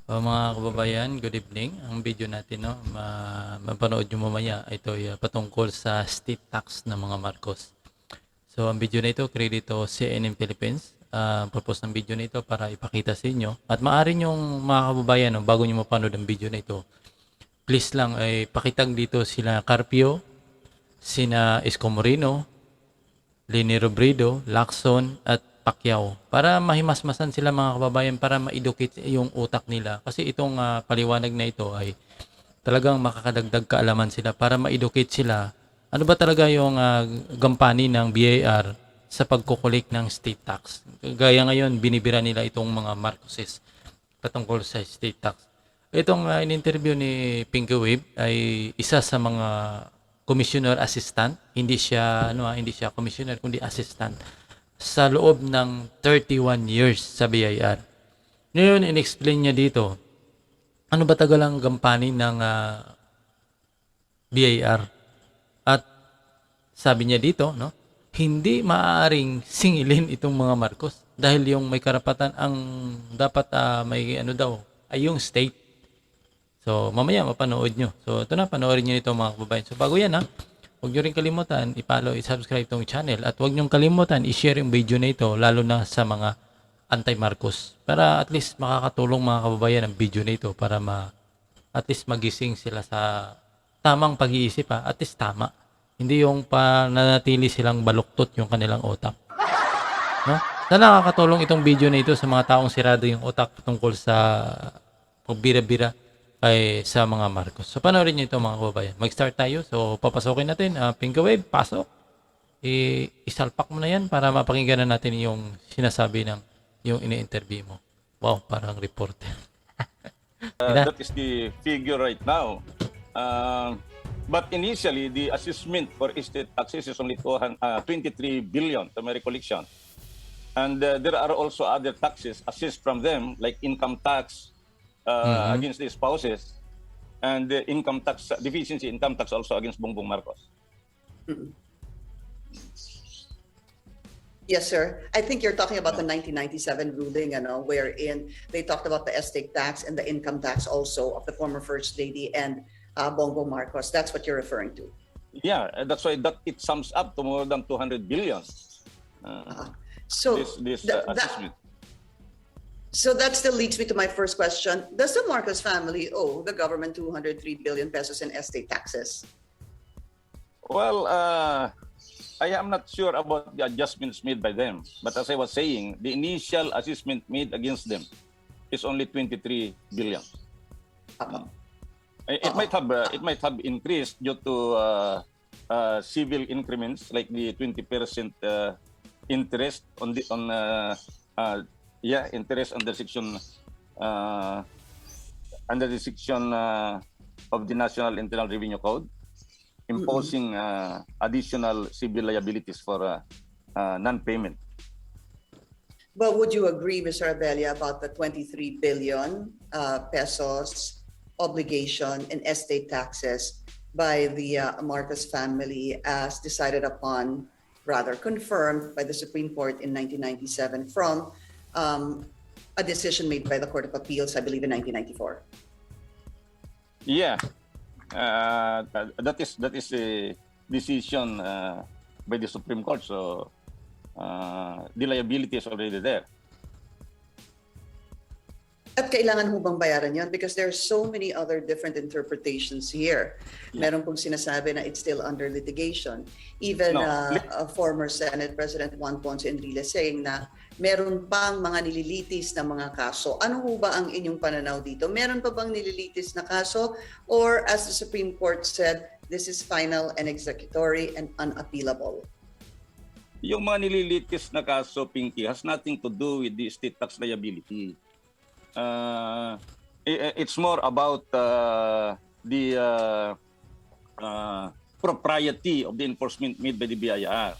Mga kababayan, good evening. Ang video natin, no, mapanood nyo mamaya, ito ay patungkol sa state tax ng mga Marcos. So, ang video na ito, credit to CNN Philippines. Purpose ng video na ito para ipakita sa inyo. At maaari nyong mga kababayan, no, bago nyo mapanood ang video na ito, please lang ay pakitag dito sila Carpio, sina Isko Moreno, Lini Robredo, Lacson, at Pacquiao. Para mahimasmasan sila mga kababayan, para ma-educate yung utak nila. Kasi itong paliwanag na ito ay talagang makakadagdag kaalaman sila para ma-educate sila. Ano ba talaga yung gampani ng BIR sa pagkukulik ng state tax? Gaya ngayon, binibira nila itong mga Marcoses patungkol sa state tax. Itong in-interview ni Pinky Wave ay isa sa mga commissioner assistant, hindi siya hindi siya commissioner kundi assistant sa loob ng 31 years sa BIR. Ngayon in-explain niya dito, ano ba tagalang gampanin ng BIR? At sabi niya dito, no, hindi maaaring singilin itong mga Marcos dahil yung may karapatan ang dapat may daw ay yung state. So, mamaya mapanood nyo. So, ito na, panoorin nyo nito mga kababayan. So, bago yan huwag nyo rin kalimutan, i-follow, i-subscribe tong channel. At huwag nyo kalimutan, i-share yung video na ito, lalo na sa mga anti-Marcos. Para at least makakatulong mga kababayan ang video na ito para at least magising sila sa tamang pag-iisip At least tama. Hindi yung nanatili silang baluktot yung kanilang utak. No? Sana nakakatulong itong video na ito sa mga taong sirado yung utak tungkol sa pagbira-bira ay sa mga Marcos. So, panoorin nyo ito mga kababayan. Mag-start tayo. So, papasokin natin. Pinky Wave, pasok. Isalpak mo na yan para mapakinggan na natin yung sinasabi ng yung ini-interview mo. Wow, parang reporter. That is the figure right now. But initially, the assessment for estate taxes is only 23 billion, to my recollection. And there are also other taxes assessed from them, like income tax, against the spouses, and the income tax deficiency income tax also against Bongbong Marcos. Yes, sir. I think you're talking about the 1997 ruling, wherein they talked about the estate tax and the income tax also of the former First Lady and Bongbong Marcos. That's what you're referring to. Yeah, that's why it sums up to more than 200 billion. So this assessment. So that still leads me to my first question. Does the Marcos family owe the government 203 billion pesos in estate taxes? Well, I am not sure about the adjustments made by them. But as I was saying, the initial assessment made against them is only 23 billion. It might have increased due to civil increments like the 20% interest interest under the section of the National Internal Revenue Code, imposing additional civil liabilities for non-payment. But would you agree, Mr. Abella, about the 23 billion pesos obligation in estate taxes by the Marcos family as decided upon, rather confirmed by the Supreme Court in 1997 from a decision made by the Court of Appeals, I believe, in 1994. Yeah, that is a decision by the Supreme Court. So the liability is already there. At kailangan ho bang bayaran yun? Because there are so many other different interpretations here. Meron pong sinasabi na it's still under litigation. Even a former Senate President Juan Ponce Enrile saying na meron pang mga nililitis na mga kaso. Ano ho ba ang inyong pananaw dito? Meron pa bang nililitis na kaso? Or as the Supreme Court said, this is final and executory and unappealable? Yung mga nililitis na kaso, Pinky, has nothing to do with the estate tax liability. It's more about the propriety of the enforcement made by the BIR.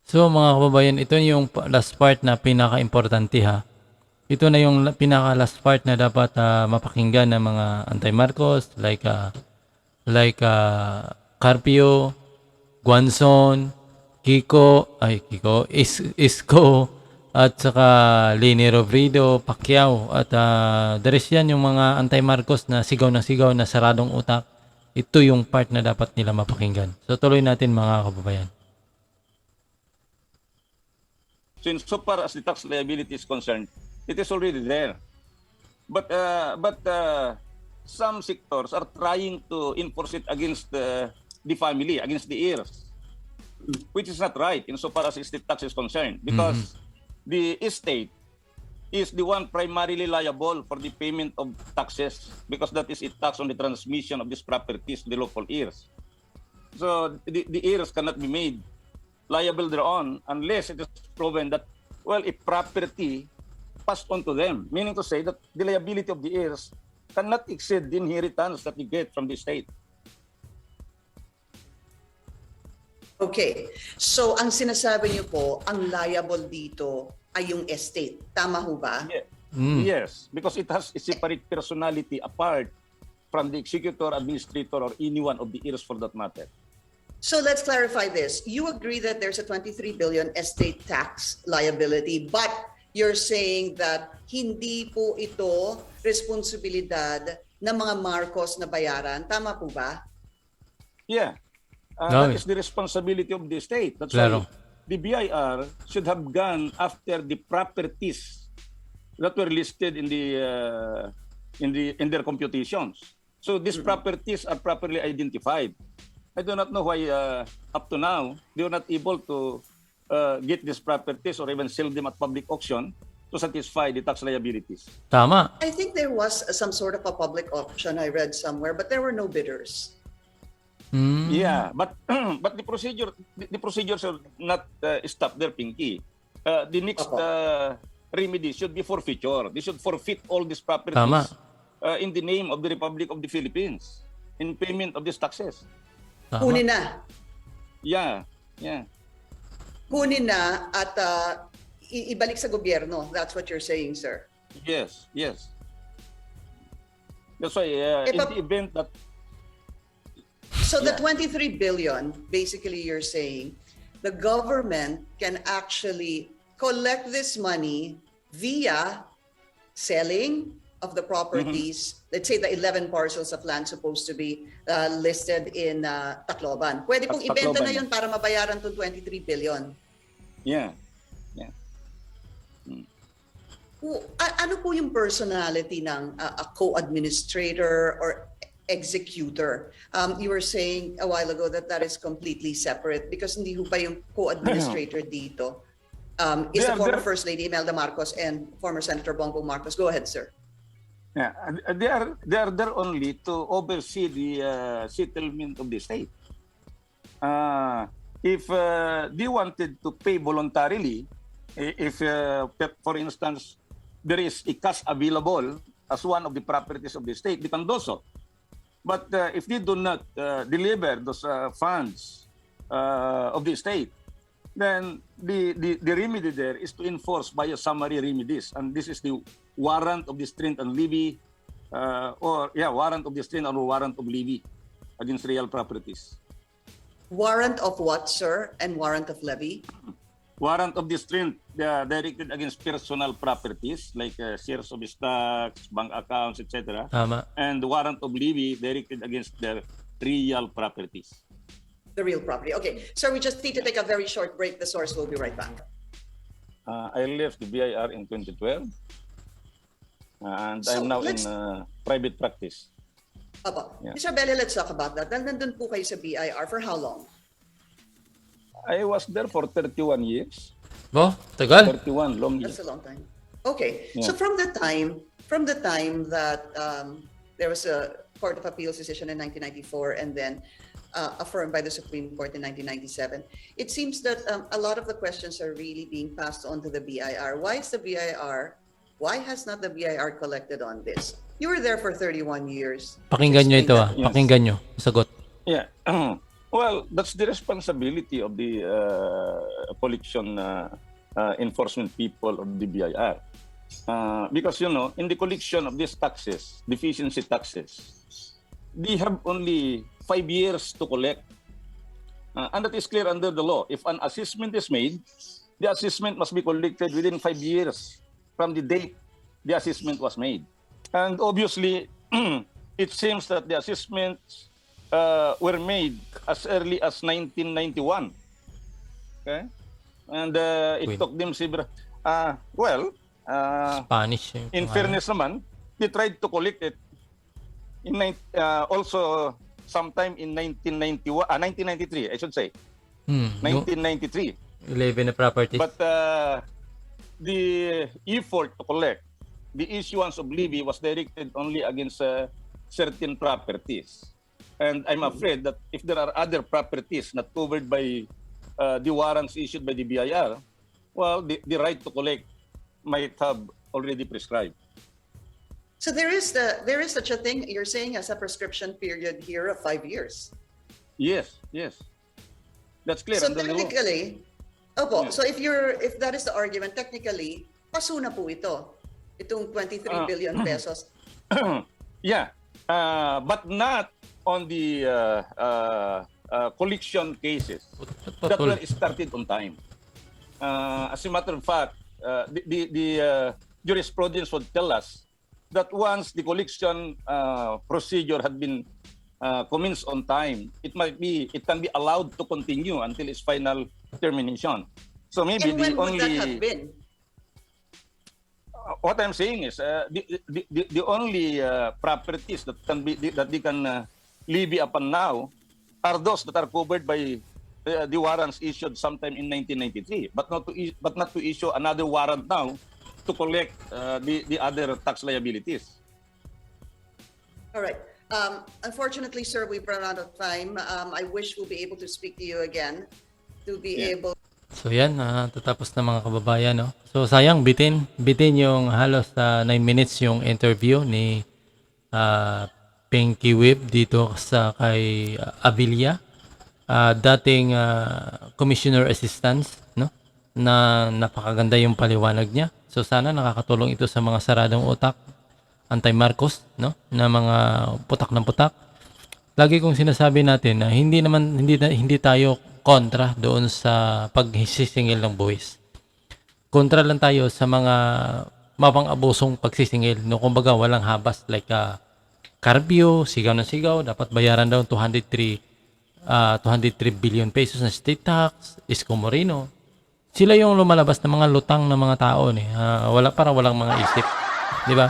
So mga kababayan, ito yung last part na pinaka-importante Ito na yung pinaka-last part na dapat mapakinggan ng mga anti-Marcos like Carpio, Guanzon, Isko, at saka Leni Robredo, Pacquiao, at the rest yan, yung mga anti-Marcos na sigaw na saradong utak. Ito yung part na dapat nila mapakinggan. So tuloy natin mga kababayan. So insofar as the tax liability is concerned, it is already there. But some sectors are trying to enforce it against the family, against the heirs, which is not right insofar as estate tax is concerned, because the estate is the one primarily liable for the payment of taxes, because that is a tax on the transmission of these properties to the local heirs. So the heirs cannot be made liable thereon unless it is proven that, well, a property passed on to them, meaning to say that the liability of the heirs cannot exceed the inheritance that they get from the state. Okay. So ang sinasabi niyo po, ang liable dito ay yung estate. Tama ho ba? Yeah. Yes, because it has a separate personality apart from the executor, administrator, or any one of the heirs for that matter. So let's clarify this. You agree that there's a 23 billion estate tax liability, but you're saying that hindi po ito responsibilidad ng mga Marcos na bayaran. Tama po ba? Yeah. No. That is the responsibility of the state. That's Claro. why the BIR should have gone after the properties that were listed in their computations. So these properties are properly identified. I do not know why up to now they were not able to get these properties or even sell them at public auction to satisfy the tax liabilities. Tama. I think there was some sort of a public auction I read somewhere, but there were no bidders. Yeah, but but the procedures are not stopped there, Pinky. The next remedy should be forfeiture. They should forfeit all these properties Tama. In the name of the Republic of the Philippines in payment of these taxes. Tama. Kunin na. Yeah. Kunin na at ibalik sa gobyerno. That's what you're saying, sir. Yes. That's why in the event that So the 23 billion, basically you're saying, the government can actually collect this money via selling of the properties. Let's say the 11 parcels of land supposed to be listed in Tacloban. Pwede pong ibenta na yun para mabayaran itong 23 billion. yeah. Ano po yung personality ng a co-administrator or executor? You were saying a while ago that that is completely separate because hindi ho pa yung co-administrator dito. Is the former First Lady Imelda Marcos and former Senator Bongbong Marcos. Go ahead, sir. Yeah, they are there only to oversee the settlement of the state. If they wanted to pay voluntarily, if for instance there is a cash available as one of the properties of the state, they can do so. But if they do not deliver those funds of the state, then the remedy there is to enforce by a summary remedies, and this is the warrant of distraint and levy, warrant of distraint or warrant of levy against real properties. Warrant of what, sir? And warrant of levy? Warrant of distraint directed against personal properties like shares of stocks, bank accounts, etc. Tama. And the warrant of levy directed against their real properties. The real property. Okay, sir, we just need to take a very short break. The source will be right back. I left the BIR in 2012, and I'm now in private practice. Apo. Yeah. Mr. Abella, let's talk about that. Dahil nandun po kayo sa BIR, for how long? I was there for 31 years. Bo, tagal. 31 long years. That's a long time. Okay, Yeah. so from the time that there was a Court of Appeals decision in 1994 and then affirmed by the Supreme Court in 1997, it seems that a lot of the questions are really being passed on to the BIR. Why has not the BIR collected on this? You were there for 31 years. Pakinggan nyo ito Yes. Pakinggan nyo. Sagot. Yeah. Well, that's the responsibility of the collection enforcement people of the BIR. Because, in the collection of these taxes, deficiency taxes, they have only 5 years to collect. And that is clear under the law. If an assessment is made, the assessment must be collected within 5 years from the date the assessment was made. And obviously, it seems that the assessments were made as early as 1991. Okay? And it took them several... Spanish yung in pangalan. fairness naman, they tried to collect it in also sometime in 1993, I should say. 1993. 11 na properties. But the effort to collect the issuance of levy was directed only against certain properties. And I'm afraid that if there are other properties not covered by the warrants issued by the BIR, well, the right to collect might have already prescribed. So there is such a thing you're saying as a prescription period here of 5 years. Yes. That's clear. So under the law. technically, opo, Yes. so if that is the argument, technically, paso na po ito. Itong 23 billion pesos. Yeah, but not on the collection cases that were started on time. As a matter of fact, the jurisprudence would tell us that once the collection procedure had been commenced on time, it can be allowed to continue until its final termination. So maybe And when would that have been? What I'm saying is the only properties that they can levy upon now are those that are covered by the warrants issued sometime in 1993, but not to issue another warrant now to collect the other tax liabilities. All right. Unfortunately, sir, we've run out of time. I wish we'll be able to speak to you again to be able. So yan, tatapos na mga kababayan, no? So sayang, bitin yung halos 9 minutes yung interview ni Pinky Whip dito sa kay Abella, dating Commissioner Assistant, no? Na napakaganda yung paliwanag niya. So sana nakakatulong ito sa mga saradong utak, anti-Marcos, no? Na mga putak ng putak. Lagi kong sinasabi natin na hindi tayo kontra doon sa pagsisingil ng buwis. Kontra lang tayo sa mga mapang-abusong pagsisingil. No, kumbaga walang habas like curfew, sigaw ng sigaw, dapat bayaran daw 203 billion pesos na state tax, Isko Moreno. Sila yung lumalabas ng mga lutang ng mga tao walang mga isip, di ba?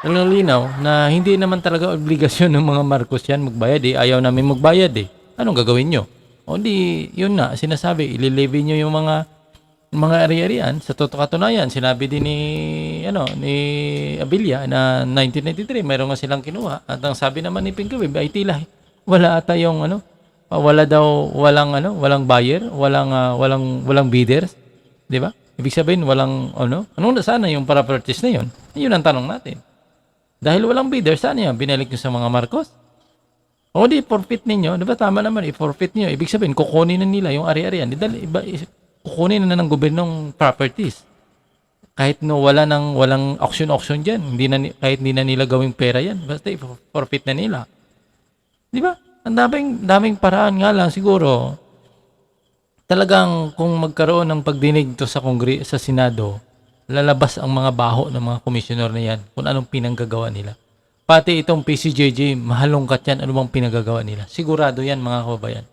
Ang linaw na hindi naman talaga obligasyon ng mga Marcos yan magbayad ayaw namin magbayad Anong gagawin nyo? O di, yun na, sinasabi, ililevy nyo yung mga ari-arian. Sa totoo katunayan, sinabi din ni Abella na 1993, mayroon nga silang kinuha. At ang sabi naman ni Pinky Web, ay tila, wala ata yung walang buyer, walang bidders. Di ba? Ibig sabihin, anong sana yung properties na yun? Yun ang tanong natin. Dahil walang bidder, saan yan? Binalik nyo sa mga Marcos? O di, forfeit ninyo. Diba tama naman, i-forfeit nyo. Ibig sabihin, kukunin na nila yung ari-arian. Kukunin na ng gobernong properties. Kahit walang auction dyan. Kahit hindi na nila gawing pera yan. Basta i-forfeit na nila. Diba? Ang daming paraan nga lang siguro. Talagang kung magkaroon ng pagdinig to sa Senado, lalabas ang mga baho ng mga komisyoner na yan kung anong pinanggagawa nila. Pati itong PCJJ, mahalongkat yan ano bang pinagagawa nila. Sigurado yan mga kababayan.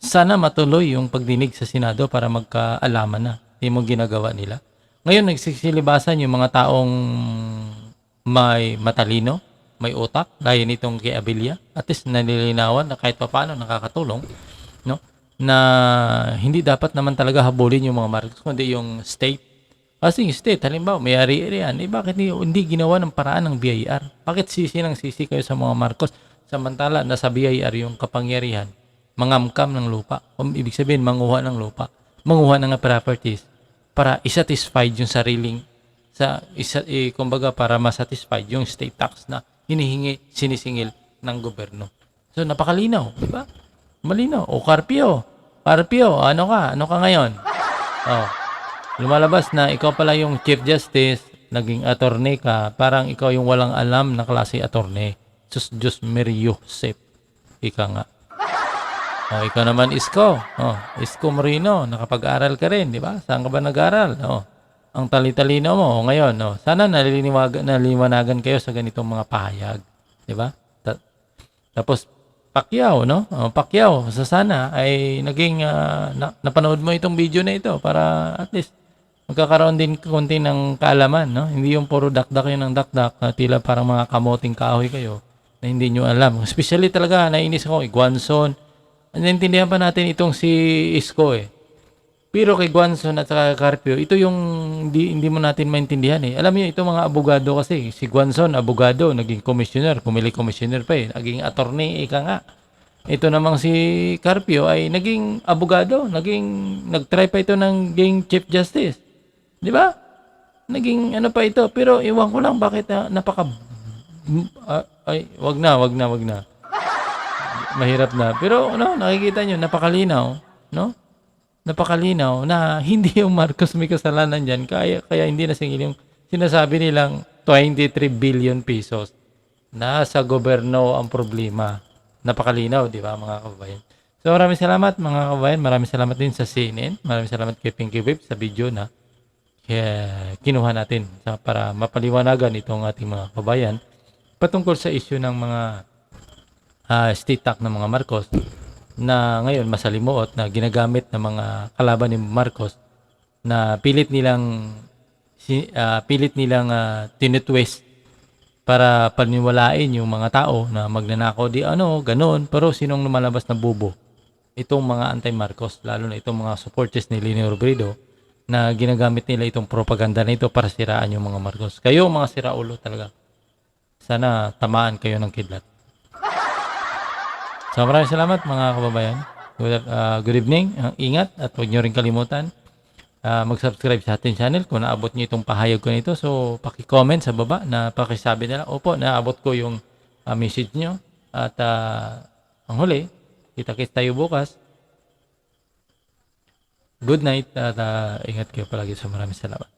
Sana matuloy yung pagdinig sa Senado para magkaalaman na yung ginagawa nila. Ngayon nagsisilibasan yung mga taong may matalino, may utak, gaya nitong kay Abella. At least nalilinawan na kahit paano nakakatulong, no? Na hindi dapat naman talaga habulin yung mga Marcos, kundi yung state. Kasi yung state, halimbawa, may ari-arian, bakit hindi ginawa ng paraan ng BIR? Bakit sisi kayo sa mga Marcos? Samantala, nasa BIR yung kapangyarihan, mangamkam ng lupa. Ibig sabihin, manguha ng lupa, manguha ng properties para isatisfied yung sariling, kumbaga para masatisfied yung state tax na sinisingil ng gobyerno. So, napakalinaw, di ba? Malinaw. O, Carpio, ano ka ngayon? Lumalabas na ikaw pala yung Chief Justice, naging attorney ka, parang ikaw yung walang alam na klase attorney. Diyos Mary Yosef. Ika nga. Ikaw naman, Isko. Isko Moreno, nakapag-aral ka rin, di ba? Saan ka ba nag-aral? Ang tali-talino mo. Ngayon, sana naliliwanagan kayo sa ganitong mga pahayag. Di ba? Tapos, Pacquiao, no? Pacquiao, sana ay naging, napanood mo itong video na ito para at least magkakaroon din konti ng kaalaman, no? Hindi yung puro dakdak yun ng dakdak, tila parang mga kamoting kahoy kayo na hindi nyo alam. Especially talaga, nainis ako, Guanzon. Naintindihan pa natin itong si Isko eh. Pero kay Guanzon at saka Carpio, ito yung hindi mo natin maintindihan eh. Alam niyo, ito mga abogado kasi. Si Guanzon, abogado, naging commissioner, pumili commissioner pa eh. Naging attorney, ika nga. Ito namang si Carpio ay naging abogado, nag-try pa ito ng naging Chief Justice. Di ba? Naging ano pa ito. Pero iwan ko lang bakit wag na. Mahirap na. Pero nakikita nyo, napakalinaw, no? Napakalinaw na hindi yung Marcos may kasalanan dyan. Kaya hindi na singil yung sinasabi nilang 23 billion pesos. Nasa gobyerno ang problema. Napakalinaw, di ba mga kababayan? So maraming salamat mga kababayan. Maraming salamat din sa CNN. Maraming salamat kay Pinky Wave sa video na kinuha natin para mapaliwanagan itong ating mga kababayan patungkol sa issue ng mga state tax ng mga Marcos na ngayon masalimuot na ginagamit ng mga kalaban ni Marcos na pilit nilang tinitwist para paniniwalain yung mga tao na magnanakaw ganun, pero sinong lumalabas na bubo? Itong mga anti-Marcos, lalo na itong mga supporters ni Lini Robredo na ginagamit nila itong propaganda na ito para siraan yung mga Marcos. Kayo mga siraulo talaga. Sana tamaan kayo ng kidlat. So maraming salamat mga kababayan. Good evening. Ingat at huwag nyo rin kalimutan mag-subscribe sa ating channel kung naabot nyo itong pahayag ko nito. So paki-comment sa baba na pakisabi nila, opo, naabot ko yung message nyo. At ang huli, kita-kits tayo bukas. Good night at ingat kayo palagi. So maraming salamat.